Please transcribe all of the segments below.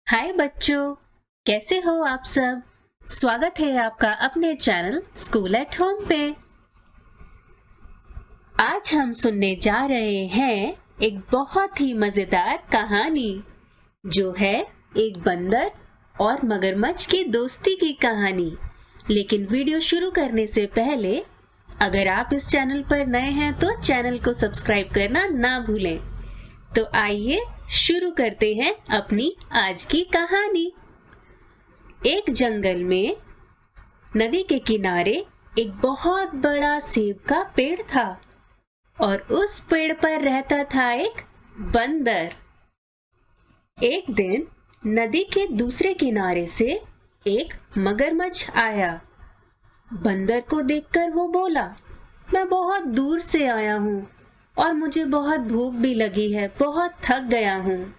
हाय बच्चों, कैसे हो आप सब। स्वागत है आपका अपने चैनल स्कूल एट होम पे। आज हम सुनने जा रहे हैं एक बहुत ही मजेदार कहानी जो है एक बंदर और मगरमच्छ की दोस्ती की कहानी। लेकिन वीडियो शुरू करने से पहले अगर आप इस चैनल पर नए हैं तो चैनल को सब्सक्राइब करना ना भूलें। तो आइए शुरू करते हैं अपनी आज की कहानी। एक जंगल में नदी के किनारे एक बहुत बड़ा सेब का पेड़ था और उस पेड़ पर रहता था एक बंदर। एक दिन नदी के दूसरे किनारे से एक मगरमच्छ आया। बंदर को देखकर वो बोला, मैं बहुत दूर से आया हूँ और मुझे बहुत भूख भी लगी है, बहुत थक गया हूँ।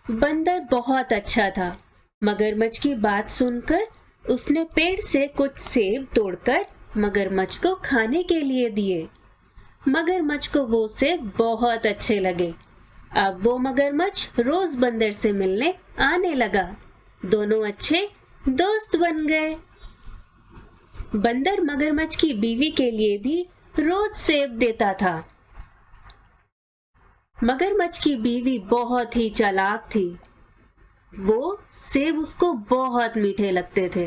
बंदर बहुत अच्छा था। मगरमच्छ की बात सुनकर उसने पेड़ से कुछ सेब तोड़कर मगरमच्छ को खाने के लिए दिए। मगरमच्छ को वो सेब बहुत अच्छे लगे। अब वो मगरमच्छ रोज बंदर से मिलने आने लगा। दोनों अच्छे दोस्त बन गए। बंदर मगरमच्छ की बीवी के लिए भी रोज सेब देता था। मगरमच्छ की बीवी बहुत ही चालाक थी। वो सेब उसको बहुत मीठे लगते थे।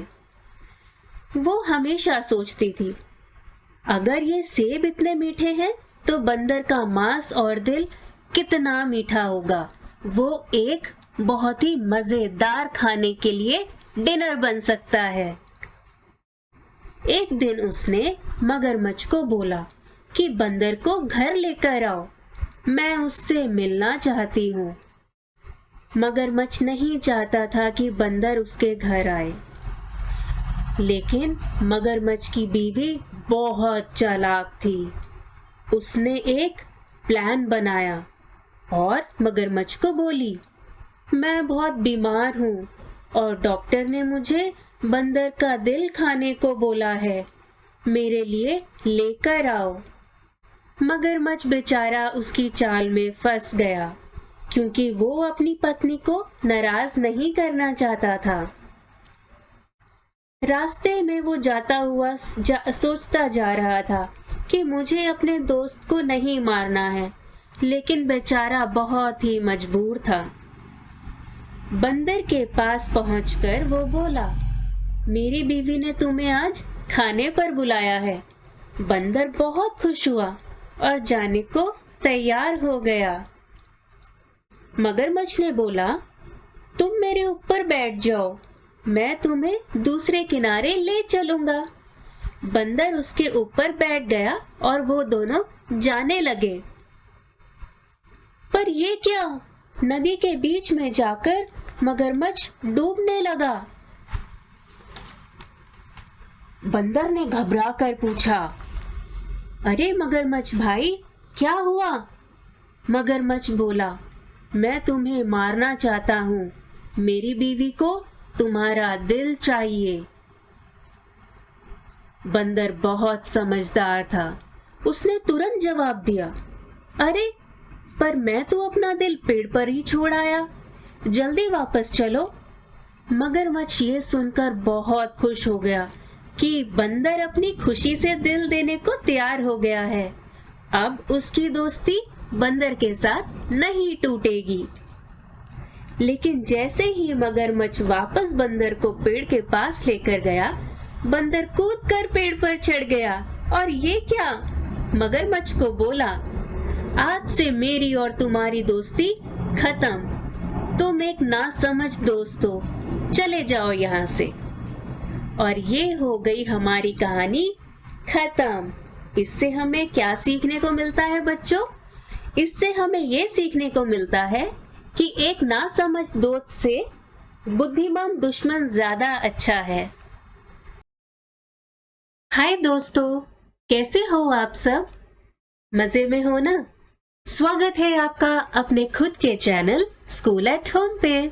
वो हमेशा सोचती थी, अगर ये सेब इतने मीठे हैं तो बंदर का मांस और दिल कितना मीठा होगा। वो एक बहुत ही मजेदार खाने के लिए डिनर बन सकता है। एक दिन उसने मगरमच्छ को बोला कि बंदर को घर लेकर आओ, मैं उससे मिलना चाहती हूँ। मगरमच्छ नहीं चाहता था कि बंदर उसके घर आए, लेकिन मगरमच्छ की बीवी बहुत चालाक थी। उसने एक प्लान बनाया और मगरमच्छ को बोली, मैं बहुत बीमार हूँ और डॉक्टर ने मुझे बंदर का दिल खाने को बोला है, मेरे लिए लेकर आओ। मगरमच्छ बेचारा उसकी चाल में फंस गया, क्योंकि वो अपनी पत्नी को नाराज नहीं करना चाहता था। रास्ते में वो जाता हुआ सोचता जा रहा था कि मुझे अपने दोस्त को नहीं मारना है, लेकिन बेचारा बहुत ही मजबूर था। बंदर के पास पहुंचकर वो बोला, मेरी बीवी ने तुम्हें आज खाने पर बुलाया है। बंदर बहुत खुश हुआ और जाने को तैयार हो गया। मगरमच्छ ने बोला, तुम मेरे ऊपर बैठ जाओ, मैं तुम्हें दूसरे किनारे ले चलूंगा। बंदर उसके ऊपर बैठ गया और वो दोनों जाने लगे। पर ये क्या, नदी के बीच में जाकर मगरमच्छ डूबने लगा। बंदर ने घबरा कर पूछा, अरे मगरमच्छ भाई, क्या हुआ? मगरमच्छ बोला, मैं तुम्हें मारना चाहता हूँ, मेरी बीवी को तुम्हारा दिल चाहिए। बंदर बहुत समझदार था। उसने तुरंत जवाब दिया, अरे पर मैं तो अपना दिल पेड़ पर ही छोड़ आया, जल्दी वापस चलो। मगरमच्छ ये सुनकर बहुत खुश हो गया कि बंदर अपनी खुशी से दिल देने को तैयार हो गया है। अब उसकी दोस्ती बंदर के साथ नहीं टूटेगी। लेकिन जैसे ही मगरमच्छ वापस बंदर को पेड़ के पास लेकर गया, बंदर कूदकर पेड़ पर चढ़ गया और ये क्या, मगरमच्छ को बोला, आज से मेरी और तुम्हारी दोस्ती खत्म। तुम एक नासमझ दोस्त हो, चले जाओ यहाँ से। और ये हो गई हमारी कहानी खत्म। इससे हमें क्या सीखने को मिलता है बच्चों? इससे हमें ये सीखने को मिलता है कि एक नासमझ दोस्त से बुद्धिमान दुश्मन ज्यादा अच्छा है। हाय दोस्तों, कैसे हो आप सब? मजे में हो ना? स्वागत है आपका अपने खुद के चैनल स्कूल एट होम पे।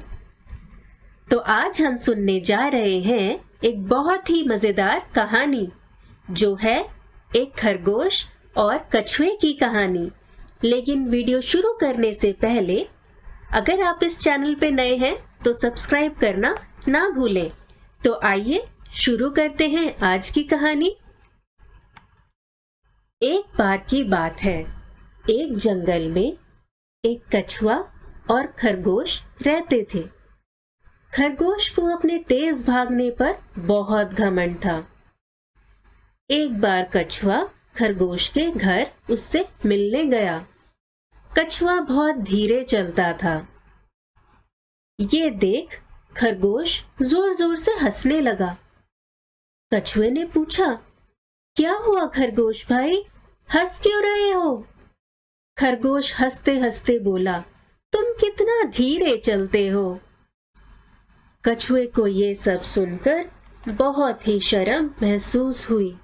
तो आज हम सुनने जा रहे हैं एक बहुत ही मजेदार कहानी जो है एक खरगोश और कछुए की कहानी। लेकिन वीडियो शुरू करने से पहले अगर आप इस चैनल पे नए हैं तो सब्सक्राइब करना ना भूलें। तो आइए शुरू करते हैं आज की कहानी। एक बार की बात है, एक जंगल में एक कछुआ और खरगोश रहते थे। खरगोश को अपने तेज भागने पर बहुत घमंड था। एक बार कछुआ खरगोश के घर उससे मिलने गया। कछुआ बहुत धीरे चलता था। ये देख खरगोश जोर जोर से हंसने लगा। कछुए ने पूछा, क्या हुआ खरगोश भाई, हंस क्यों रहे हो? खरगोश हंसते हंसते बोला, तुम कितना धीरे चलते हो। कछुए को ये सब सुनकर बहुत ही शर्म महसूस हुई।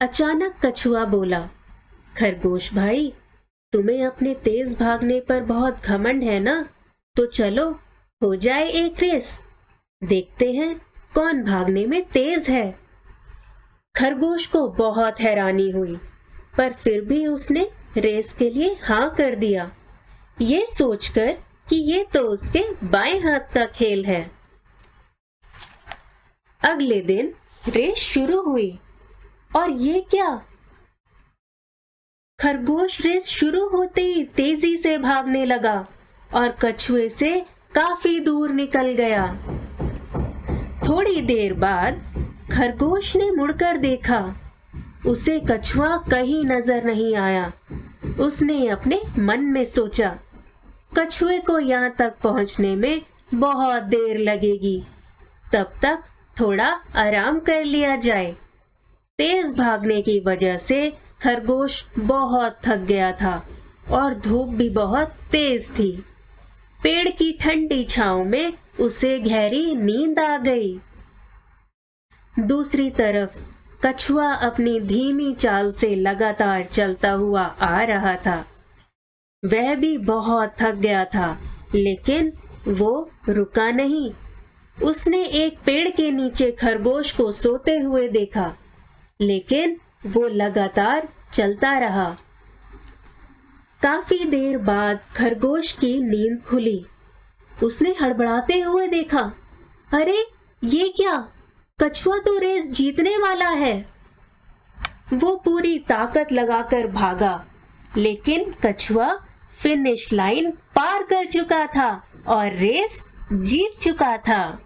अचानक कछुआ बोला, खरगोश भाई, तुम्हें अपने तेज भागने पर बहुत घमंड है ना, तो चलो हो जाए एक रेस, देखते हैं कौन भागने में तेज है। खरगोश को बहुत हैरानी हुई, पर फिर भी उसने रेस के लिए हाँ कर दिया, ये सोचकर कि ये तो उसके बाएं हाथ का खेल है। अगले दिन रेस शुरू हुई और ये क्या, खरगोश रेस शुरू होते ही तेजी से भागने लगा और कछुए से काफी दूर निकल गया। थोड़ी देर बाद खरगोश ने मुड़कर देखा, उसे कछुआ कहीं नजर नहीं आया। उसने अपने मन में सोचा, कछुए को यहाँ तक पहुंचने में बहुत देर लगेगी, तब तक थोड़ा आराम कर लिया जाए। तेज भागने की वजह से खरगोश बहुत थक गया था और धूप भी बहुत तेज थी। पेड़ की ठंडी छांव में उसे गहरी नींद आ गई। दूसरी तरफ कछुआ अपनी धीमी चाल से लगातार चलता हुआ आ रहा था। वह भी बहुत थक गया था, लेकिन वो रुका नहीं। उसने एक पेड़ के नीचे खरगोश को सोते हुए देखा, लेकिन वो लगातार चलता रहा। काफी देर बाद खरगोश की नींद खुली। उसने हड़बड़ाते हुए देखा, अरे ये क्या, कछुआ तो रेस जीतने वाला है। वो पूरी ताकत लगाकर भागा, लेकिन कछुआ फिनिश लाइन पार कर चुका था और रेस जीत चुका था।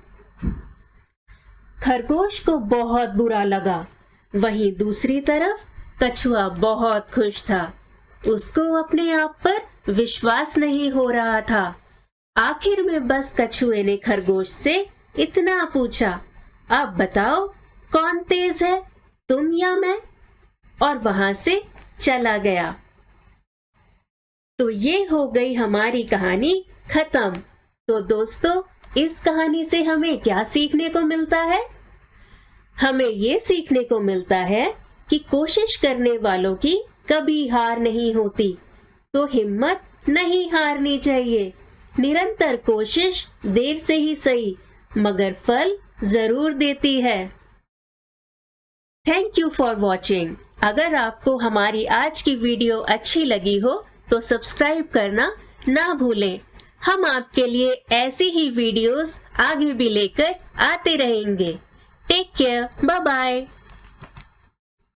खरगोश को बहुत बुरा लगा। वहीं दूसरी तरफ कछुआ बहुत खुश था। उसको अपने आप पर विश्वास नहीं हो रहा था। आखिर में बस कछुए ने खरगोश से इतना पूछा, अब बताओ कौन तेज है, तुम या मैं? और वहां से चला गया। तो ये हो गई हमारी कहानी खत्म। तो दोस्तों, इस कहानी से हमें क्या सीखने को मिलता है? हमें ये सीखने को मिलता है कि कोशिश करने वालों की कभी हार नहीं होती, तो हिम्मत नहीं हारनी चाहिए। निरंतर कोशिश देर से ही सही, मगर फल जरूर देती है। Thank you for watching. अगर आपको हमारी आज की वीडियो अच्छी लगी हो तो सब्सक्राइब करना ना भूलें। हम आपके लिए ऐसी ही वीडियोस आगे भी लेकर आते रहेंगे। Take care, bye bye.